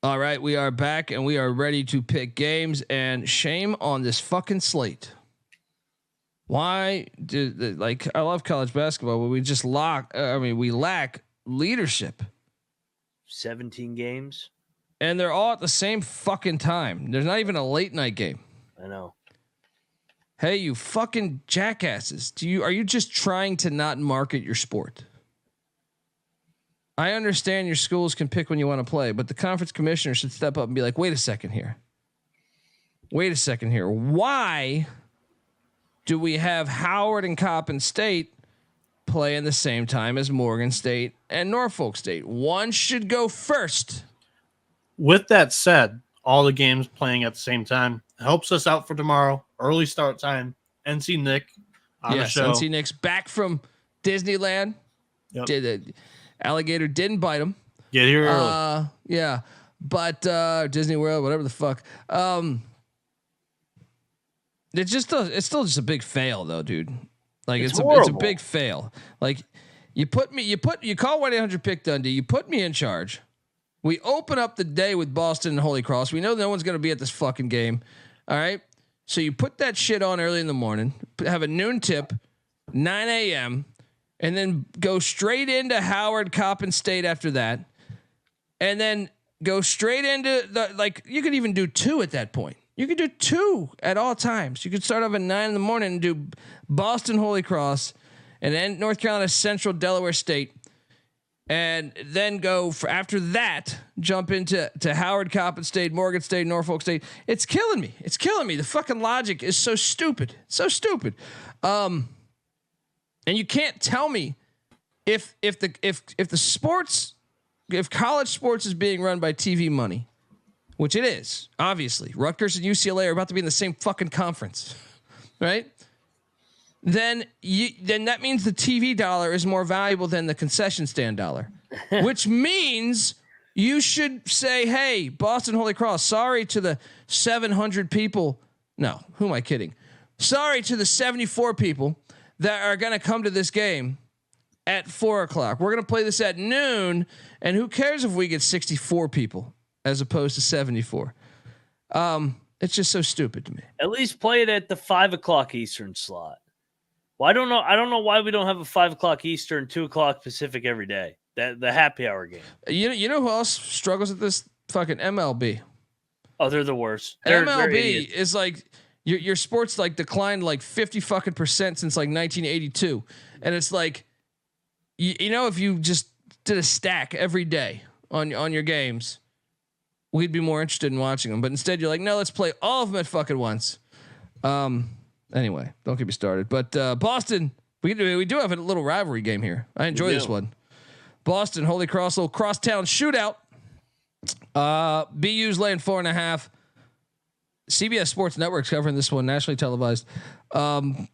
All right, we are back and we are ready to pick games. And shame on this fucking slate. Why do I love college basketball, but we just we lack leadership. 17 games, and they're all at the same fucking time. There's not even a late night game. I know. Hey, you fucking jackasses! Are you just trying to not market your sport? I understand your schools can pick when you want to play, but the conference commissioner should step up and be like, wait a second here. Why do we have Howard and Coppin State playing the same time as Morgan State and Norfolk State? One should go first. With that said, all the games playing at the same time helps us out for tomorrow. Early start time. NC Nick on the show. NC Nick's back from Disneyland. Yep. Alligator didn't bite him. Get here early. Yeah, but Disney World, whatever the fuck. It's still just a big fail though, dude. Like it's a big fail. Like you call 1-800-PICK-DUNDEE. You put me in charge. We open up the day with Boston and Holy Cross. We know no one's going to be at this fucking game. All right. So you put that shit on early in the morning, have a noon tip, 9 a.m., and then go straight into Howard Coppin State after that. And then go straight into you could even do 2 at that point. You could do 2 at all times. You could start off at 9 in the morning and do Boston Holy Cross and then North Carolina Central Delaware State. And then after that, jump into Howard Coppin State, Morgan State, Norfolk State. It's killing me. The fucking logic is so stupid. And you can't tell me if college sports is being run by TV money, which it is, obviously. Rutgers and UCLA are about to be in the same fucking conference, right? Then that means the TV dollar is more valuable than the concession stand dollar, which means you should say, hey, Boston Holy Cross, sorry to the 700 people. No, who am I kidding? Sorry to the 74 people that are going to come to this game at 4:00. We're going to play this at noon. And who cares if we get 64 people as opposed to 74? It's just so stupid to me. At least play it at the 5:00 Eastern slot. Well, I don't know why we don't have a 5:00 Eastern, 2:00 Pacific every day. The happy hour game. You know who else struggles with this? Fucking MLB. Oh, they're the worst. MLB is like your sports declined 50% since 1982, and it's like if you just did a stack every day on your games, we'd be more interested in watching them. But instead, you're like, no, let's play all of them at fucking once. Anyway, don't get me started. But Boston, we do have a little rivalry game here. I enjoy this one. Boston, Holy Cross, little crosstown shootout. BU's laying 4.5. CBS Sports Network's covering this one, nationally televised. I'm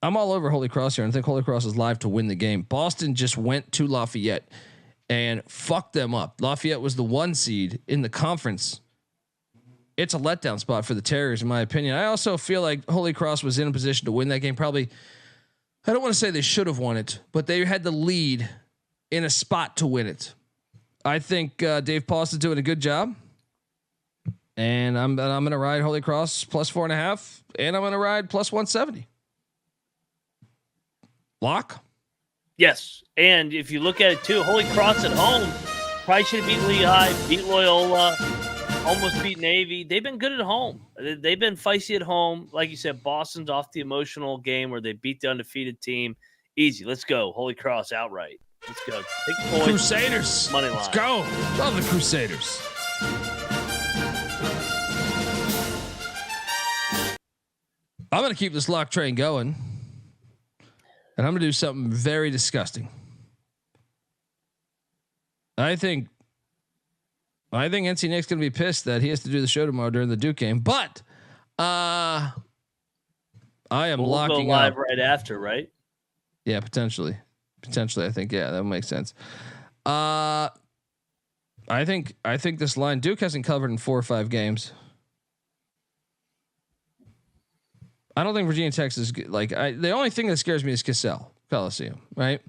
all over Holy Cross here, and I think Holy Cross is live to win the game. Boston just went to Lafayette and fucked them up. Lafayette was the 1 seed in the conference. It's a letdown spot for the Terriers, in my opinion. I also feel like Holy Cross was in a position to win that game. Probably, I don't want to say they should have won it, but they had the lead in a spot to win it. I think Dave Paulson's doing a good job, and I'm going to ride Holy Cross plus 4.5, and I'm going to ride plus 170. Lock? Yes, and if you look at it too, Holy Cross at home probably should have beat Lehigh, beat Loyola. Almost beat Navy. They've been good at home. They've been feisty at home. Like you said, Boston's off the emotional game where they beat the undefeated team. Easy. Let's go. Holy Cross outright. Let's go. Take the points. Crusaders. Money line. Let's go. Love the Crusaders. I'm going to keep this lock train going. And I'm going to do something very disgusting. I think NC Nick's going to be pissed that he has to do the show tomorrow during the Duke game, but I am locking go live up right after, right? Yeah, potentially. I think, yeah, that makes sense. I think this line, Duke hasn't covered in 4 or 5 games. I don't think Virginia Tech is the only thing that scares me is Cassell Coliseum, right?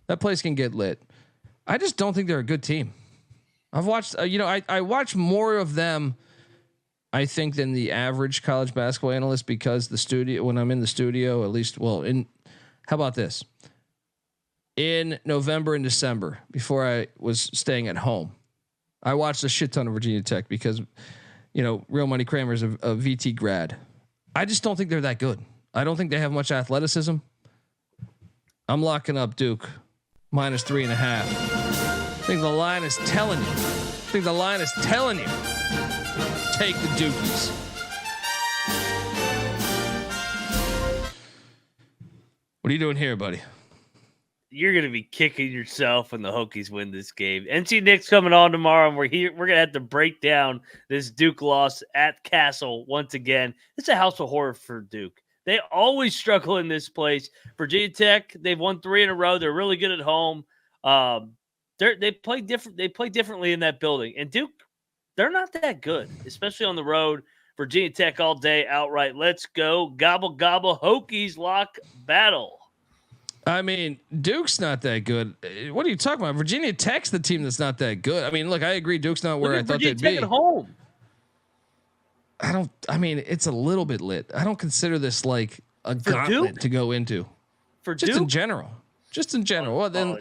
That place can get lit. I just don't think they're a good team. I've watched. I watch more of them, I think, than the average college basketball analyst because when I'm in the studio, at least. Well, how about this? In November and December, before I was staying at home, I watched a shit ton of Virginia Tech because, Real Money Kramer's a VT grad. I just don't think they're that good. I don't think they have much athleticism. I'm locking up Duke minus 3.5. I think the line is telling you. Take the Dukies. What are you doing here, buddy? You're going to be kicking yourself when the Hokies win this game. NC Nick's coming on tomorrow, and we're going to have to break down this Duke loss at Cassell once again. It's a house of horror for Duke. They always struggle in this place. Virginia Tech, they've won 3 in a row. They're really good at home. They play different. They play differently in that building. And Duke, they're not that good, especially on the road. Virginia Tech all day outright. Let's go. Gobble, gobble. Hokies lock battle. I mean, Duke's not that good. What are you talking about? Virginia Tech's the team that's not that good. I mean, look, I agree. Duke's not where I thought they'd be. At home. It's a little bit lit. I don't consider this like a gauntlet to go into. For just Duke? in general. Well, then.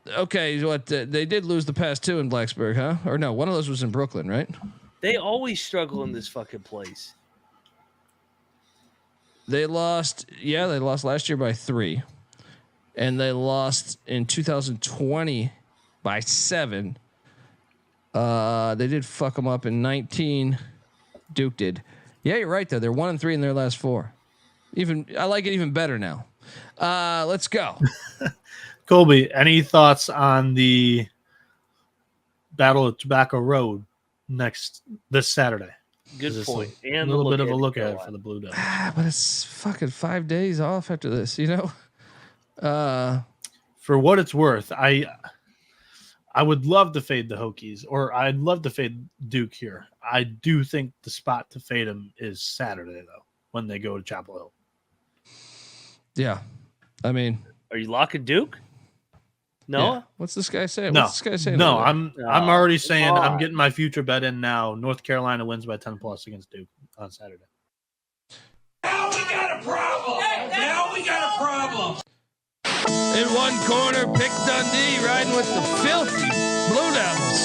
Okay, they did lose the past 2 in Blacksburg, huh? Or no, one of those was in Brooklyn, right? They always struggle in this fucking place. They lost last year by 3, and they lost in 2020 by 7. They did fuck them up in 19. Duke did. Yeah, you're right though. They're 1-3 in their last 4. I like it even better now. Let's go. Colby, any thoughts on the Battle of Tobacco Road this Saturday? Good point. And a little bit of a look at it for the Blue Devils. But it's fucking 5 days off after this, For what it's worth, I would love to fade the Hokies, or I'd love to fade Duke here. I do think the spot to fade them is Saturday, though, when they go to Chapel Hill. Yeah. I mean, are you locking Duke? No. Yeah. What's this guy saying? No. What's this guy saying? No, I'm already saying I'm getting my future bet in now. North Carolina wins by 10+ against Duke on Saturday. Now we got a problem. In one corner, Pick Dundee riding with the filthy Blue Devils.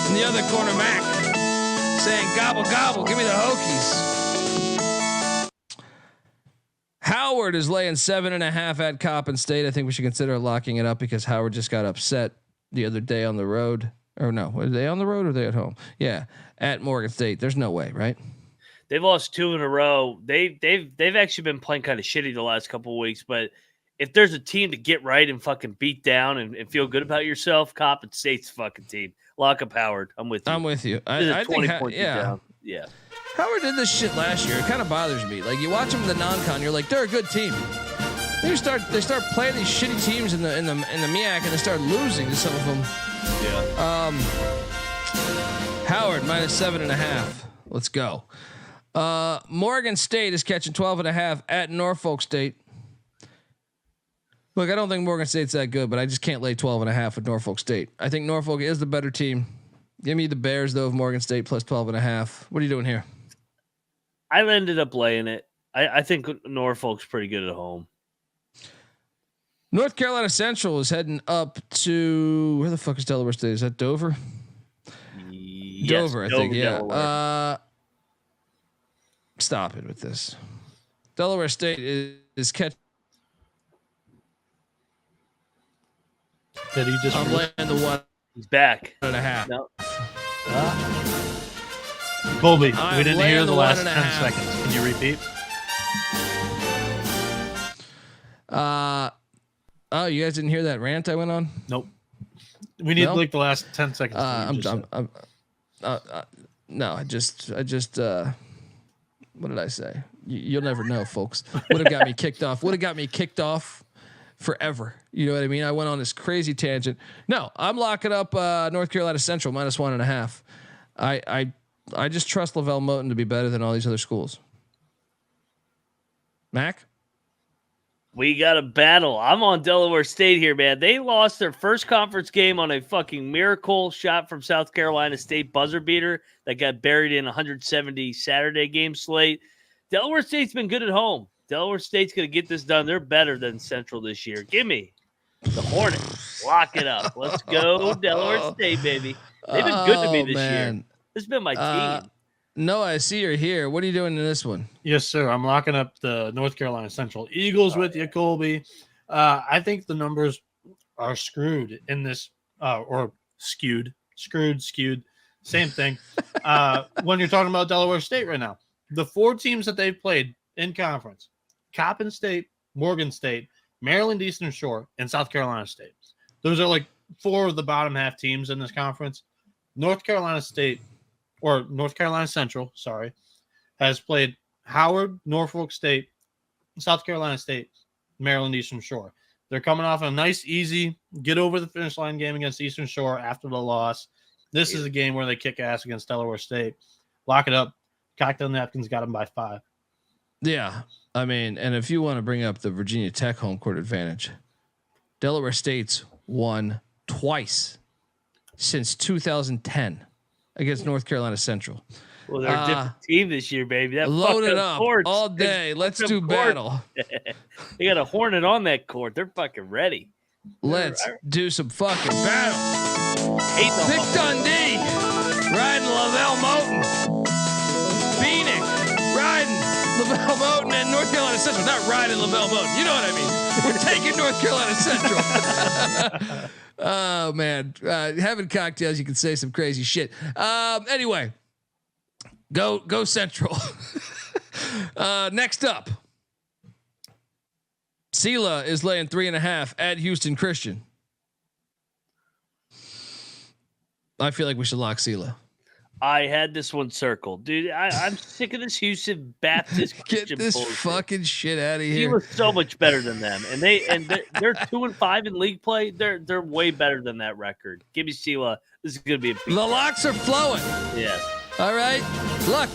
In the other corner, Mac saying, gobble, gobble, give me the Hokies. Howard is laying 7.5 at Coppin State. I think we should consider locking it up because Howard just got upset the other day on the road. Or no, were they on the road or were they at home? Yeah, at Morgan State. There's no way, right? They've lost 2 in a row. They've actually been playing kind of shitty the last couple of weeks. But if there's a team to get right and fucking beat down and feel good about yourself, Coppin State's fucking team. Lock up Howard. I'm with you. I think down. Yeah. Howard did this shit last year. It kind of bothers me. Like you watch them in the non-con, you're like, they're a good team. They start playing these shitty teams in the MEAC and they start losing to some of them. Yeah. Howard minus 7.5. Let's go. Morgan State is catching 12.5 at Norfolk State. Look, I don't think Morgan State's that good, but I just can't lay 12.5 with Norfolk State. I think Norfolk is the better team. Give me the Bears though of Morgan State plus 12.5. What are you doing here? I ended up laying it. I think Norfolk's pretty good at home. North Carolina Central is heading up to where the fuck is Delaware State? Is that Dover? Yes, Dover, I think. Yeah. Delaware. Stop it with this. Delaware State is catching. Did he just? I'm laying the 1.5. He's back. No. Colby, we didn't hear the last 10 1.5. seconds. Can you repeat? Oh, you guys didn't hear that rant I went on? Nope. We need like the last 10 seconds. No, I just what did I say? You'll never know, folks. Would have got me kicked off. Would have got me kicked off forever. You know what I mean? I went on this crazy tangent. No, I'm locking up North Carolina Central minus 1.5. I just trust Lavelle Moton to be better than all these other schools. Mac? We got a battle. I'm on Delaware State here, man. They lost their first conference game on a fucking miracle shot from South Carolina State buzzer beater that got buried in 170 Saturday game slate. Delaware State's been good at home. Delaware State's going to get this done. They're better than Central this year. Give me the Hornets. Lock it up. Let's go Delaware State, baby. They've been good to me this year. This has been my team. No, I see you're here. What are you doing in this one? Yes, sir. I'm locking up the North Carolina Central Eagles with you, Colby. I think the numbers are screwed in this, or skewed, same thing. When you're talking about Delaware State right now, the 4 teams that they've played in conference, Coppin State, Morgan State, Maryland Eastern Shore, and South Carolina State. Those are like 4 of the bottom half teams in this conference. North Carolina State, or North Carolina Central, has played Howard, Norfolk State, South Carolina State, Maryland Eastern Shore. They're coming off a nice, easy, get over the finish line game against Eastern Shore after the loss. This is a game where they kick ass against Delaware State. Lock it up. Cocktail Napkins got them by 5. Yeah. I mean, and if you want to bring up the Virginia Tech home court advantage, Delaware State's won twice since 2010 against North Carolina Central. Well, they're a different team this year, baby. That load it up all day. Let's do battle. They got a Hornet on that court. They're fucking ready. Let's do some fucking battle. Pick Dundee riding Lavelle Moten. Bieniek riding Lavelle Moten and North Carolina Central. Not riding Lavelle Moten. You know what I mean? We're taking North Carolina Central. Oh man, having cocktails, you can say some crazy shit. Anyway, go Central. Next up, Sela is laying 3.5 at Houston Christian. I feel like we should lock Sela. I had this one circled, dude. I'm sick of this Houston Baptist Christian Get this bullshit. fucking shit out of here. He was so much better than them, and they're 2-5 in league play. They're way better than that record. Give me Sela. This is gonna be a big the locks are flowing. Yeah. All right. Look,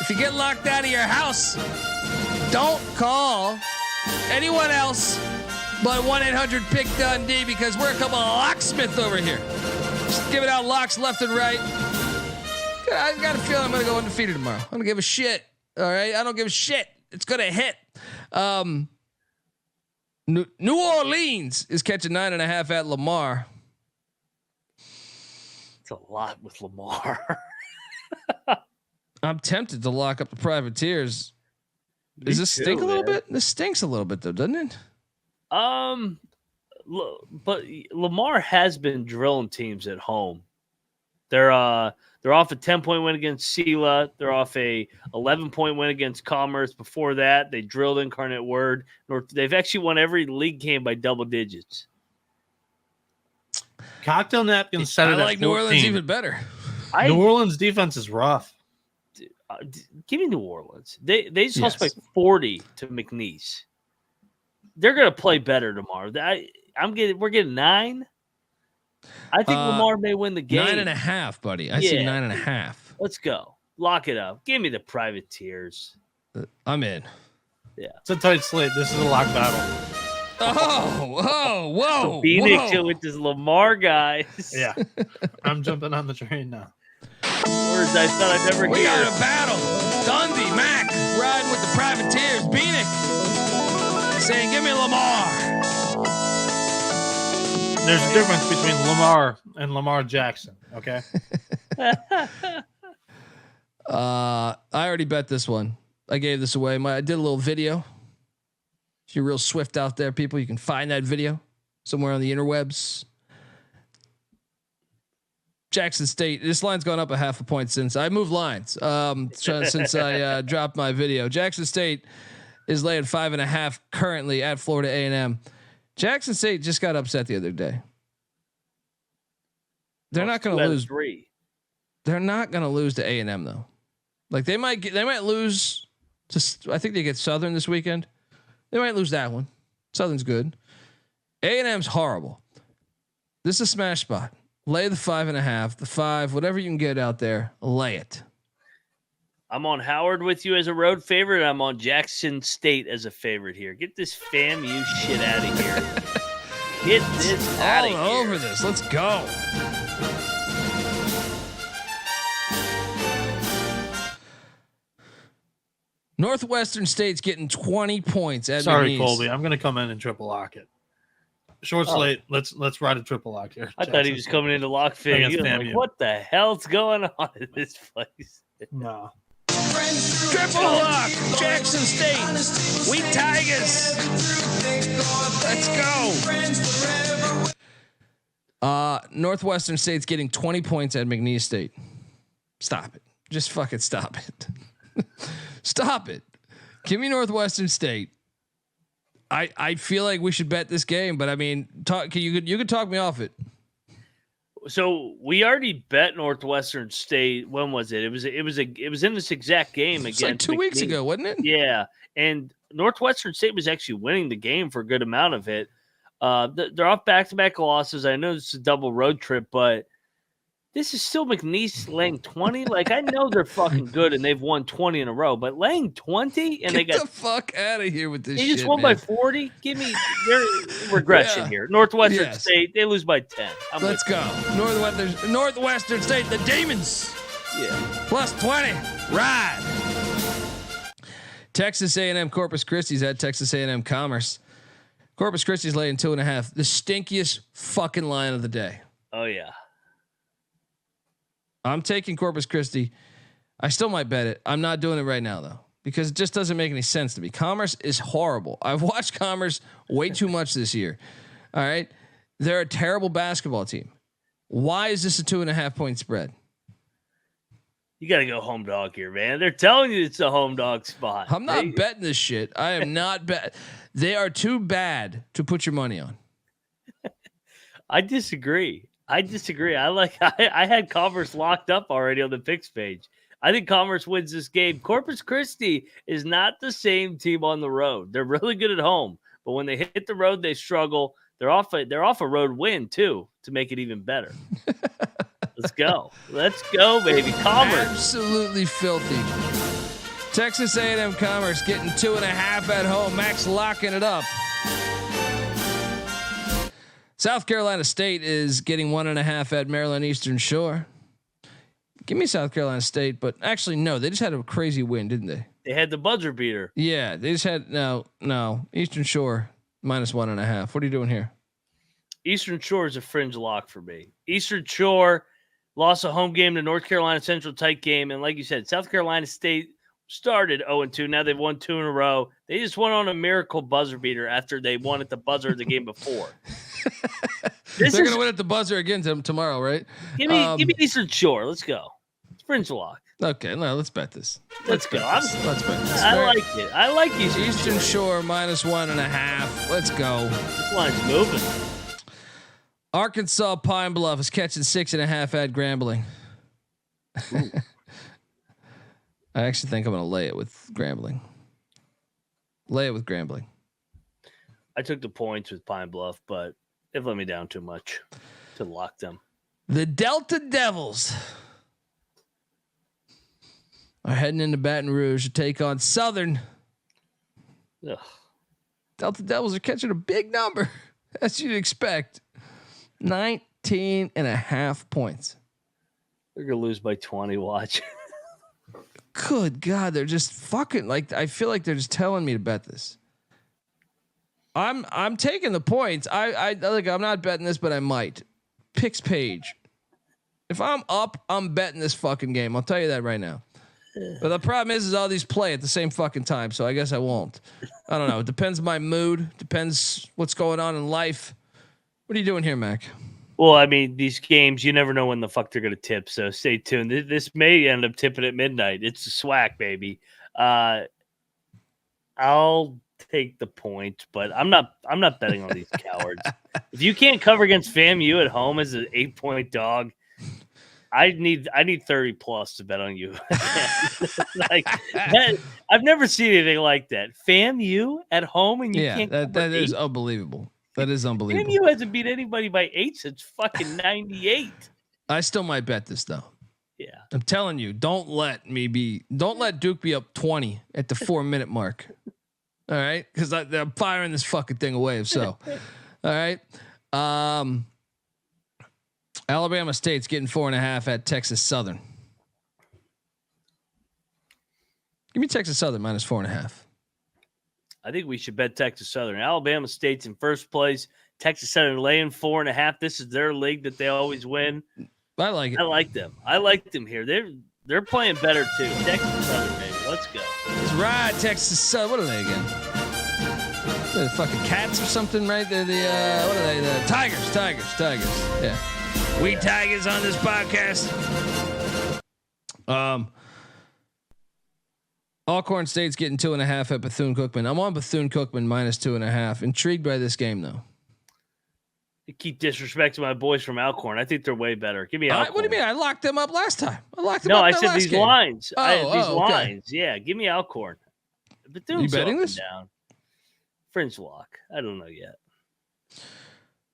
if you get locked out of your house, don't call anyone else but 1-800-PICK-DUNDEE because we're a couple of locksmith over here. Just giving out locks left and right. I got a feeling I'm going to go undefeated tomorrow. I don't give a shit. All right. I don't give a shit. It's going to hit. New Orleans is catching 9.5 at Lamar. It's a lot with Lamar. I'm tempted to lock up the Privateers. Does this stink a little bit? This stinks a little bit though, doesn't it? But Lamar has been drilling teams at home. They're off a 10-point win against Sela. They're off a 11-point win against Commerce. Before that, they drilled Incarnate Word. They've actually won every league game by double digits. Cocktail Napkins set it I like New Orleans even better. New Orleans defense is rough. Give me New Orleans. They just lost by 40 to McNeese. They're going to play better tomorrow. We're getting 9. I think Lamar may win the game. 9.5, buddy. I see 9.5. Let's go. Lock it up. Give me the Privateers. I'm in. Yeah. It's a tight slate. This is a lock battle. Whoa. Phoenix with this Lamar guys. Yeah. I'm jumping on the train now. Words I thought I'd never hear. We got a battle. Dundee, Mac, riding with the Privateers. Bieniek saying, give me Lamar. There's a difference between Lamar and Lamar Jackson, okay? I already bet this one. I gave this away. I did a little video. If you're real swift out there, people, you can find that video somewhere on the interwebs. Jackson State. This line's gone up 0.5 point since I moved lines. Since I dropped my video. Jackson State is laying 5.5 currently at Florida A&M. Jackson State just got upset the other day. They're not going to lose. 3. They're not going to lose to A&M though. Like they might lose to. I think they get Southern this weekend. They might lose that one. Southern's good. A&M's horrible. This is a smash spot. Lay the 5.5, the 5, whatever you can get out there. Lay it. I'm on Howard with you as a road favorite. I'm on Jackson State as a favorite here. Get this FAMU shit out of here. Get this out of here. All over this. Let's go. Northwestern State's getting 20 points at Sorry, McNeese. Colby. I'm going to come in and triple lock it. Short slate. Let's ride a triple lock here. I thought he was coming into lock FAMU. Like, what the hell's going on in this place? No. Triple lock. Jackson State. We Tigers. Let's go. Northwestern State's getting 20 points at McNeese State. Stop it. Just fucking stop it. Stop it. Give me Northwestern State. I feel like we should bet this game, but I mean, you could talk me off it. So we already bet Northwestern State. When was it? It was in this exact game against like 2 weeks ago, wasn't it? Yeah, and Northwestern State was actually winning the game for a good amount of it. They're off back-to-back losses. I know it's a double road trip, but this is still McNeese laying 20. Like, I know they're fucking good and they've won 20 in a row, but laying 20 and Get the fuck out of here with this. They shit, just won man. by 40. Give me their regression here. Northwestern State, they lose by 10. Let's go. Northwestern State, the Demons. Yeah. Plus 20. Ride. Texas A&M Corpus Christie's at Texas A&M Commerce. Corpus Christie's laying 2.5. The stinkiest fucking line of the day. Oh yeah. I'm taking Corpus Christi. I still might bet it. I'm not doing it right now though, because it just doesn't make any sense to me. Commerce is horrible. I've watched Commerce way too much this year. All right. They're a terrible basketball team. Why is this a 2.5 point spread? You got to go home dog here, man. They're telling you it's a home dog spot. I'm not betting this shit. I am not bet. They are too bad to put your money on. I disagree. I had Commerce locked up already on the picks page. I think Commerce wins this game. Corpus Christi is not the same team on the road. They're really good at home, but when they hit the road, they struggle. They're off a road win too to make it even better. Let's go, baby. Commerce. Absolutely filthy. Texas A&M Commerce getting 2.5 at home. Max locking it up. South Carolina State is getting 1.5 at Maryland Eastern Shore. Give me South Carolina State, but actually no, they just had a crazy win, didn't they? They had the buzzer beater. Yeah, they just had no Eastern Shore -1.5. What are you doing here? Eastern Shore is a fringe lock for me. Eastern Shore lost a home game to North Carolina Central, tight game, and like you said, South Carolina State started 0-2. Now they've won 2 in a row. They just went on a miracle buzzer beater after they won at the buzzer the game before. They're going to win at the buzzer again tomorrow, right? Give me Eastern Shore. Let's go. It's fringe lock. Okay, no, let's bet this. Let's go. Let's bet this. I like it. I like Eastern Shore -1.5. Let's go. This line's moving. Arkansas Pine Bluff is catching 6.5 at Grambling. I actually think I'm going to lay it with Grambling. I took the points with Pine Bluff, but they've let me down too much to lock them. The Delta Devils are heading into Baton Rouge to take on Southern. Ugh. Delta Devils are catching a big number, as you'd expect. 19.5 points. They're going to lose by 20. Watch. Good God, they're just fucking like. I feel like they're just telling me to bet this. I'm taking the points. I'm not betting this, but I might. Picks page. If I'm up, I'm betting this fucking game. I'll tell you that right now. But the problem is all these play at the same fucking time, so I guess I won't. I don't know. It depends on my mood. Depends what's going on in life. What are you doing here, Mac? Well, I mean, these games, you never know when the fuck they're going to tip, so stay tuned. This may end up tipping at midnight. It's a SWAC, baby. I'll take the point, but I'm not betting on these cowards. If you can't cover against FAMU at home as an 8-point dog, I need 30 plus to bet on you. I've never seen anything like that. FAMU at home and you can't. That is unbelievable. That is unbelievable. FAMU hasn't beat anybody by 8 since fucking 98. I still might bet this though. Yeah. I'm telling you, don't let Duke be up 20 at the 4-minute mark. All right. Cause I'm firing this fucking thing away. So, all right. Alabama State's getting 4.5 at Texas Southern. Give me Texas Southern minus 4.5. I think we should bet Texas Southern. Alabama State's in first place. Texas Southern laying 4.5. This is their league that they always win. I like it. I like them. I like them here. They're playing better too. Texas Southern, baby. Let's go. Let's ride Texas Southern. What are they again? They're the fucking Cats or something, right? They're the what are they? The Tigers. Yeah. We Tigers on this podcast. Alcorn State's getting 2.5 at Bethune-Cookman. I'm on Bethune-Cookman minus 2.5. Intrigued by this game though. You keep disrespecting my boys from Alcorn. I think they're way better. Give me Alcorn. What do you mean? I locked them up last time. No, I said these game. lines. Okay. Lines. Yeah, give me Alcorn. Bethune's you betting this? Down. Fringe lock. I don't know yet.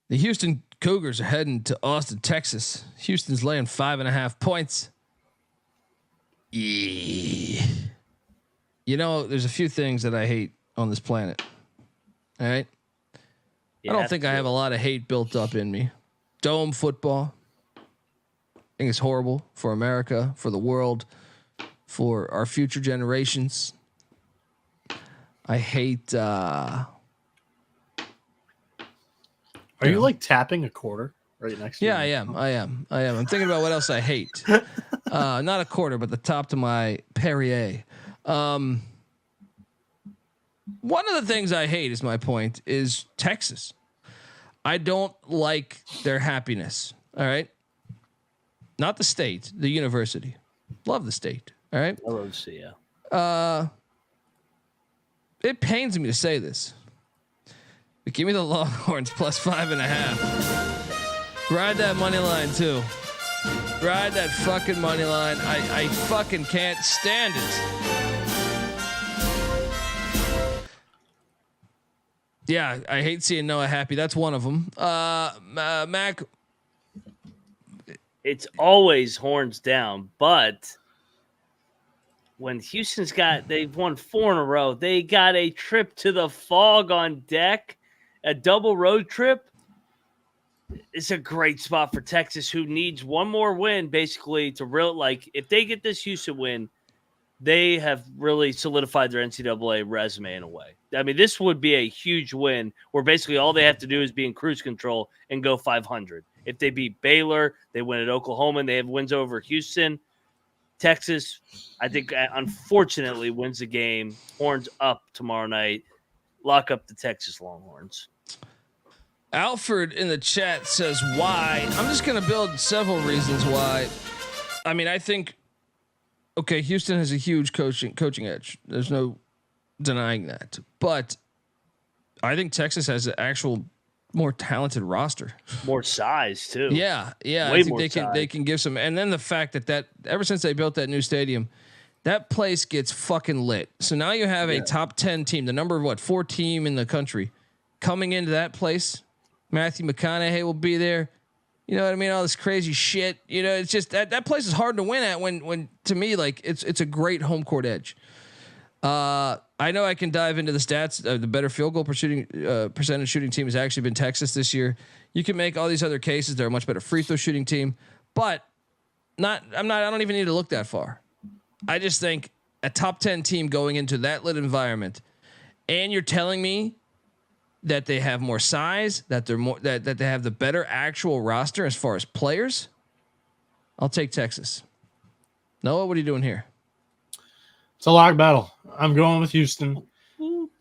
The Houston Cougars are heading to Austin, Texas. Houston's laying 5.5 points. Yeah. You know, there's a few things that I hate on this planet. All right. I don't think I have a lot of hate built up in me. Dome football. I think it's horrible for America, for the world, for our future generations. I hate. Are you like tapping a quarter right next to you? Yeah, I am. I'm thinking about what else I hate. Not a quarter, but the top to my Perrier. One of the things I hate is my point is Texas. I don't like their happiness. All right. Not the state, the university. Love the state. All right. I love to see, yeah. It pains me to say this, but give me the Longhorns plus 5.5. Ride that money line too. Ride that fucking money line. I fucking can't stand it. Yeah, I hate seeing Noah happy. That's one of them. Mac. It's always horns down, but when they've won 4 in a row, they got a trip to the Fog on deck, a double road trip. It's a great spot for Texas, who needs one more win, basically, to if they get this Houston win, they have really solidified their NCAA resume in a way. I mean, this would be a huge win where basically all they have to do is be in cruise control and go 500. If they beat Baylor, they win at Oklahoma, and they have wins over Houston. Texas, I think, unfortunately, wins the game. Horns up tomorrow night. Lock up the Texas Longhorns. Alfred in the chat says why. I'm just going to build several reasons why. I mean, I think, okay, Houston has a huge coaching edge. There's no denying that. But I think Texas has an actual more talented roster. More size, too. Yeah. Way I think they can give some. And then the fact that ever since they built that new stadium, that place gets fucking lit. So now you have a top 10 team, the number 4 team in the country, coming into that place. Matthew McConaughey will be there. You know what I mean? All this crazy shit. You know, it's just that place is hard to win at when to me, like it's a great home court edge. I know I can dive into the stats. The better field goal percentage shooting team has actually been Texas this year. You can make all these other cases. They're a much better free throw shooting team, but I don't even need to look that far. I just think a top 10 team going into that lit environment, and you're telling me that they have more size, that they're more that they have the better actual roster as far as players. I'll take Texas. Noah, what are you doing here? It's a lock battle. I'm going with Houston.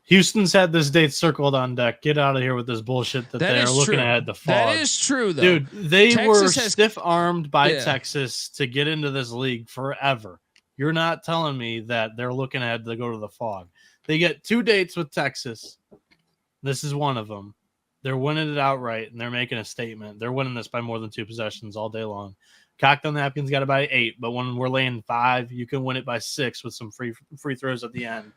Houston's had this date circled on deck. Get out of here with this bullshit that they're looking at the Fog. That is true, though. Dude, they were stiff-armed by Texas to get into this league forever. You're not telling me that they're looking ahead to go to the Fog. They get 2 dates with Texas. This is one of them. They're winning it outright, and they're making a statement. They're winning this by more than 2 possessions all day long. Cocktail Napkins got it by 8, but when we're laying 5, you can win it by 6 with some free throws at the end.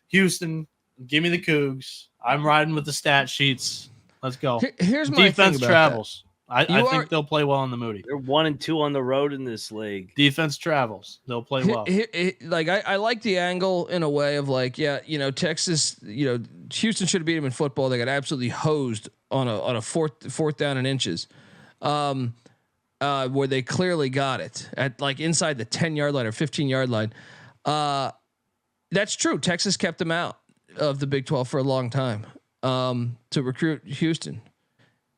Houston, give me the Cougs. I'm riding with the stat sheets. Let's go. Here's my defense thing about travels. I think they'll play well in the Moody. They're 1-2 on the road in this league. Defense travels. They'll play well. I like the angle in a way of like, yeah, Texas, Houston should have beat them in football. They got absolutely hosed on a fourth down and inches, where they clearly got it at like inside the 10-yard line or 15-yard line. That's true. Texas kept them out of the Big 12 for a long time to recruit Houston.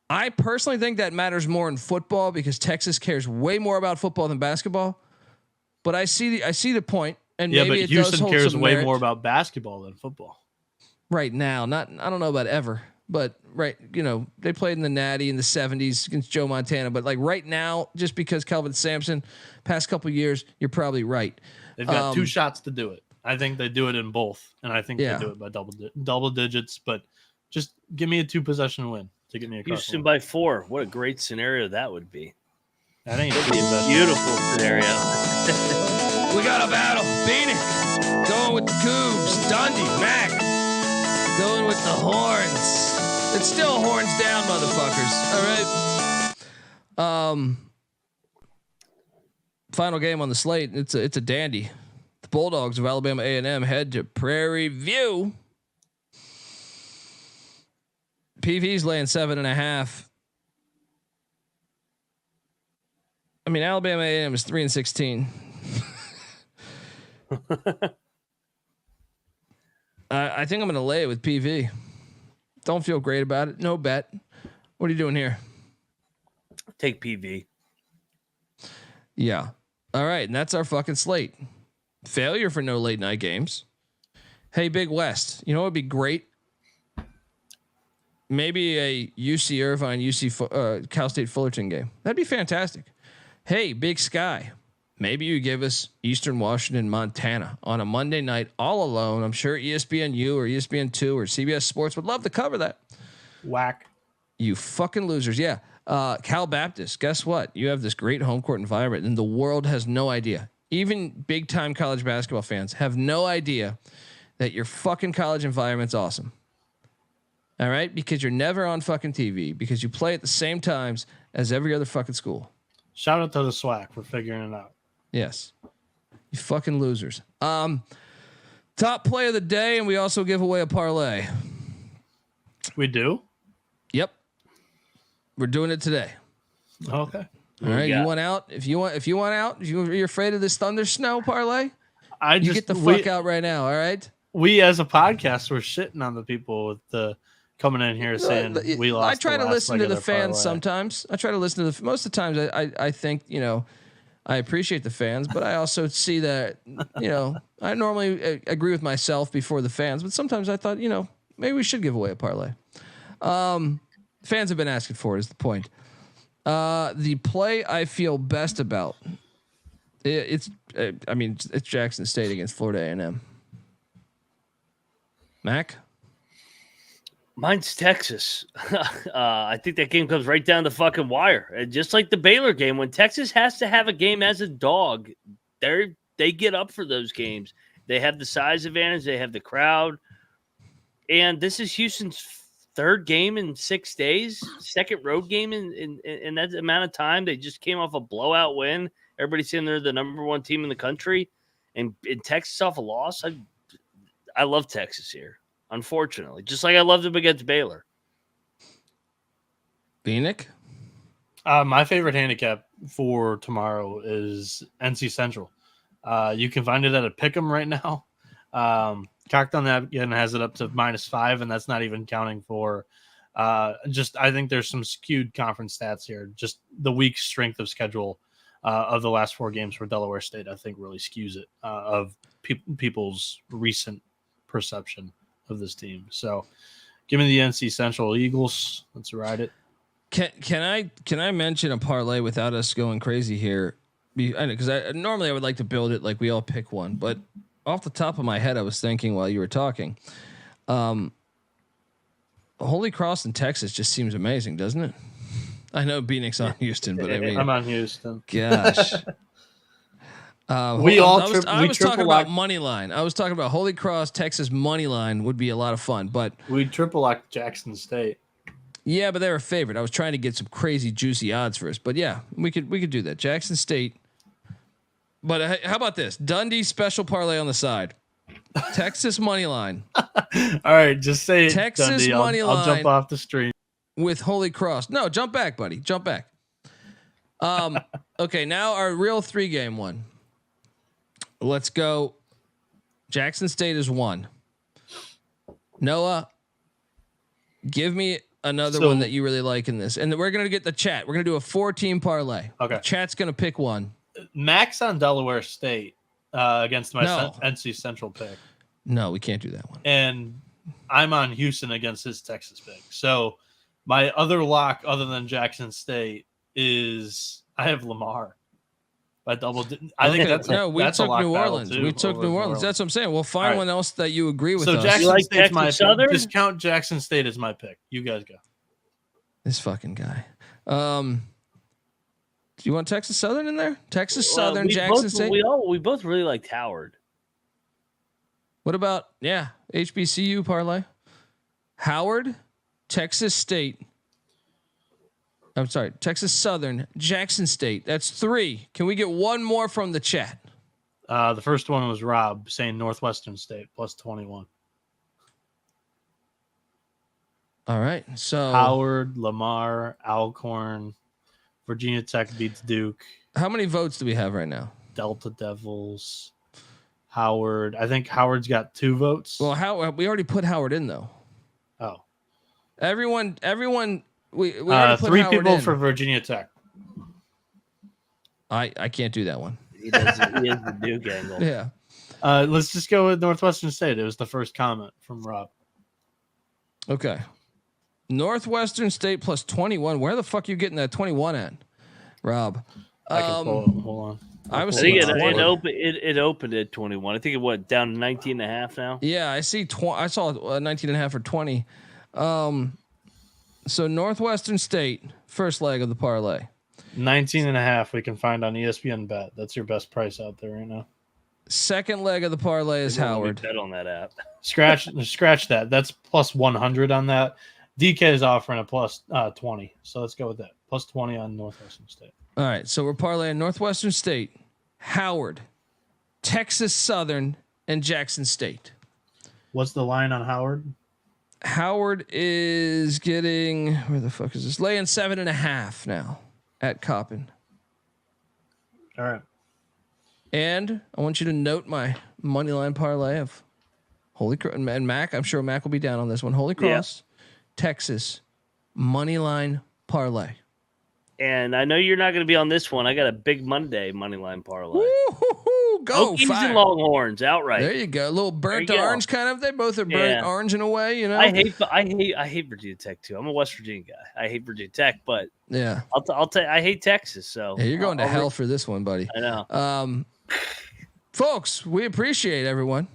I personally think that matters more in football because Texas cares way more about football than basketball. But I see the point, and maybe but it Houston does hold cares some way merit. more about basketball than football Right now. I don't know about ever, but they played in the Natty in the 70s against Joe Montana. But like right now, just because Kelvin Sampson, past couple of years, you're probably right. They've got 2 shots to do it. I think they do it in both, and I think they do it by double digits. But just give me a 2-possession win to get me across. Houston by 4. What a great scenario that would be. That ain't a beautiful scenario. We got a battle. Bieniek going with the Cougs. Dundee, Mac going with the Horns. It's still horns down, motherfuckers. All right. Final game on the slate. It's a dandy. The Bulldogs of Alabama A&M head to Prairie View. PV's laying 7.5. I mean, Alabama A&M is 3-16. I think I'm going to lay it with PV. Don't feel great about it. No bet. What are you doing here? Take PV. Yeah. All right. And that's our fucking slate. Failure for no late night games. Hey, Big West. You know what would be great? Maybe a UC Irvine, Cal State Fullerton game. That'd be fantastic. Hey, Big Sky. Maybe you give us Eastern Washington, Montana on a Monday night all alone. I'm sure ESPNU or ESPN2 or CBS Sports would love to cover that. Whack. You fucking losers. Yeah. Cal Baptist, guess what? You have this great home court environment and the world has no idea. Even big time college basketball fans have no idea that your fucking college environment's awesome. All right. Because you're never on fucking TV because you play at the same times as every other fucking school. Shout out to the SWAC for figuring it out. Yes. You fucking losers. Top play of the day. And we also give away a parlay. We do? Yep. We're doing it today. Okay. All right. You want out? If you want out, if you're afraid of this thunder snow parlay, you get the fuck out right now. All right. We as a podcast, we're shitting on the people with the coming in here saying we lost. I try to listen to the fans parlay. sometimes. I try to listen to most of the times. I think, I appreciate the fans, but I also see that, I normally agree with myself before the fans, but sometimes I thought, maybe we should give away a parlay. Fans have been asking for it is the point. The play I feel best about it's Jackson State against Florida A&M. Mac? Mine's Texas. I think that game comes right down the fucking wire. Just like the Baylor game, when Texas has to have a game as a dog, they get up for those games. They have the size advantage. They have the crowd. And this is Houston's third game in 6 days, second road game in that amount of time. They just came off a blowout win. Everybody's saying they're the number 1 team in the country. And in Texas off a loss, I love Texas here. Unfortunately, just like I loved them against Baylor. Bieniek? My favorite handicap for tomorrow is NC Central. You can find it at a pick'em right now. Cocked on that again has it up to -5, and that's not even counting for I think there's some skewed conference stats here. Just the weak strength of schedule of the last 4 games for Delaware State, I think really skews it of people's recent perception of this team. So give me the NC Central Eagles. Let's ride it. Can I mention a parlay without us going crazy here? Because normally I would like to build it like we all pick one, but off the top of my head, I was thinking while you were talking, Holy Cross in Texas just seems amazing, doesn't it? I know Bieniek's on Houston, but I mean, I'm on Houston. Gosh. I was talking about money line. I was talking about Holy Cross, Texas money line would be a lot of fun, but we triple locked Jackson State. Yeah, but they're a favorite. I was trying to get some crazy juicy odds first, but yeah, we could do that. Jackson State. But how about this? Dundee special parlay on the side. Texas money line. All right, just say it. Texas Dundee. money line. I'll jump off the stream with Holy Cross. No, jump back, buddy. Jump back. Okay, now our real 3-game one. Let's go. Jackson State is 1. Noah, give me another one that you really like in this, and we're gonna get the chat. We're gonna do a 4-team parlay. Okay, chat's gonna pick one. Max on Delaware State against my NC Central pick. No, we can't do that one. And I'm on Houston against his Texas pick. So my other lock, other than Jackson State, is I have Lamar. I think that's we that's took a lock New Orleans. Too, we took New Orleans. That's what I'm saying. We'll find one else that you agree with. So us. Jackson like State's my Southern? Just count Jackson State as my pick. You guys go. This fucking guy. Do you want Texas Southern in there? Texas Southern, Jackson State. We both really liked Howard. What about HBCU parlay? Howard, Texas State. I'm sorry, Texas Southern, Jackson State. That's 3. Can we get one more from the chat? The first one was Rob saying Northwestern State plus 21. All right, so Howard, Lamar, Alcorn, Virginia Tech beats Duke. How many votes do we have right now? Delta Devils, Howard. I think Howard's got 2 votes. Well, we already put Howard in though. Oh, everyone. We already put 3 Howard people in. for Virginia Tech. I can't do that one. He has the Duke angle. Yeah. Let's just go with Northwestern State. It was the first comment from Rob. Okay. Northwestern State plus 21. Where the fuck are you getting that 21 at, Rob? I can pull it. Hold on. I think it opened at 21. I think it went down to 19.5 now. Yeah, I see. I saw 19.5 or 20. So Northwestern State, first leg of the parlay. 19.5 we can find on ESPN Bet. That's your best price out there right now. Second leg of the parlay is Howard. Bet on that app. Scratch that. That's plus 100 on that. DK is offering a plus 20. So let's go with that. Plus 20 on Northwestern State. All right. So we're parlaying Northwestern State, Howard, Texas Southern, and Jackson State. What's the line on Howard? Howard is getting, where the fuck is this? Laying 7.5 now at Coppin. All right. And I want you to note my money line parlay of Holy Cross and Mac. I'm sure Mac will be down on this one. Holy Cross, Texas, money line parlay. And I know you're not going to be on this one. I got a big Monday money line parlay. Woo-hoo-hoo. Go Hokies and Longhorns outright. There you go. A little burnt orange kind of. They both are burnt orange in a way, you know. I hate Virginia Tech too. I'm a West Virginia guy. I hate Virginia Tech, but yeah, I'll tell you, I hate Texas. So yeah, you're going to hell for this one, buddy. I know. Folks, we appreciate everyone.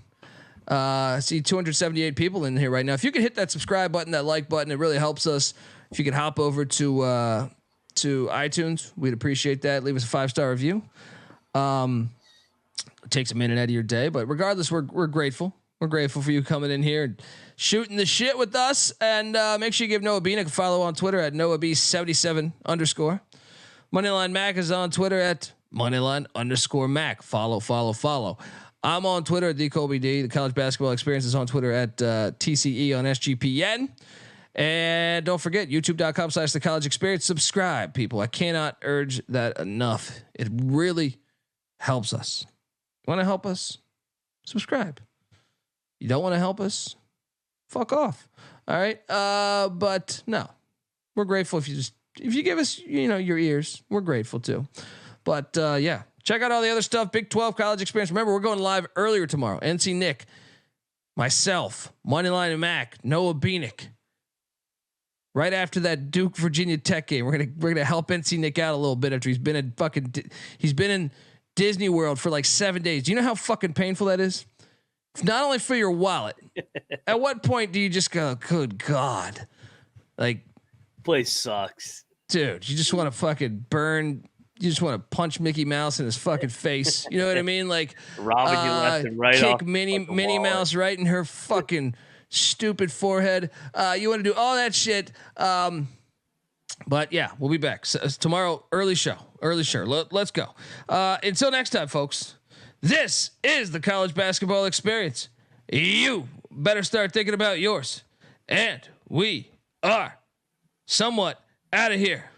I see 278 people in here right now. If you could hit that subscribe button, that like button, it really helps us. If you could hop over to iTunes, we'd appreciate that. Leave us a 5-star review. It takes a minute out of your day, but regardless, we're grateful. We're grateful for you coming in here and shooting the shit with us. And make sure you give Noah Bieniek a follow on Twitter at NoahB77_. Moneyline Mac is on Twitter at Moneyline_Mac. Follow. I'm on Twitter at DColbyD. The College Basketball Experience is on Twitter at TCE on SGPN. And don't forget, youtube.com/The College Experience. Subscribe, people. I cannot urge that enough. It really helps us. Want to help us? Subscribe. You don't want to help us? Fuck off. All right. But no, we're grateful if you give us, your ears. We're grateful too. But yeah, check out all the other stuff. Big 12 College Experience. Remember, we're going live earlier tomorrow. NC Nick, myself, Moneyline and Mac, Noah Bieniek. Right after that Duke Virginia Tech game, we're gonna help NC Nick out a little bit after he's been in Disney World for like 7 days. Do you know how fucking painful that is? Not only for your wallet. At what point do you just go, good God, like, place sucks, dude? You just want to fucking burn. You just want to punch Mickey Mouse in his fucking face. You know what I mean? Like robbing you left and right. Kick Minnie Mouse right in her fucking stupid forehead. You want to do all that shit. But yeah, we'll be back tomorrow. Early show. Let's go. Until next time, folks. This is the college basketball experience. You better start thinking about yours. And we are somewhat out of here.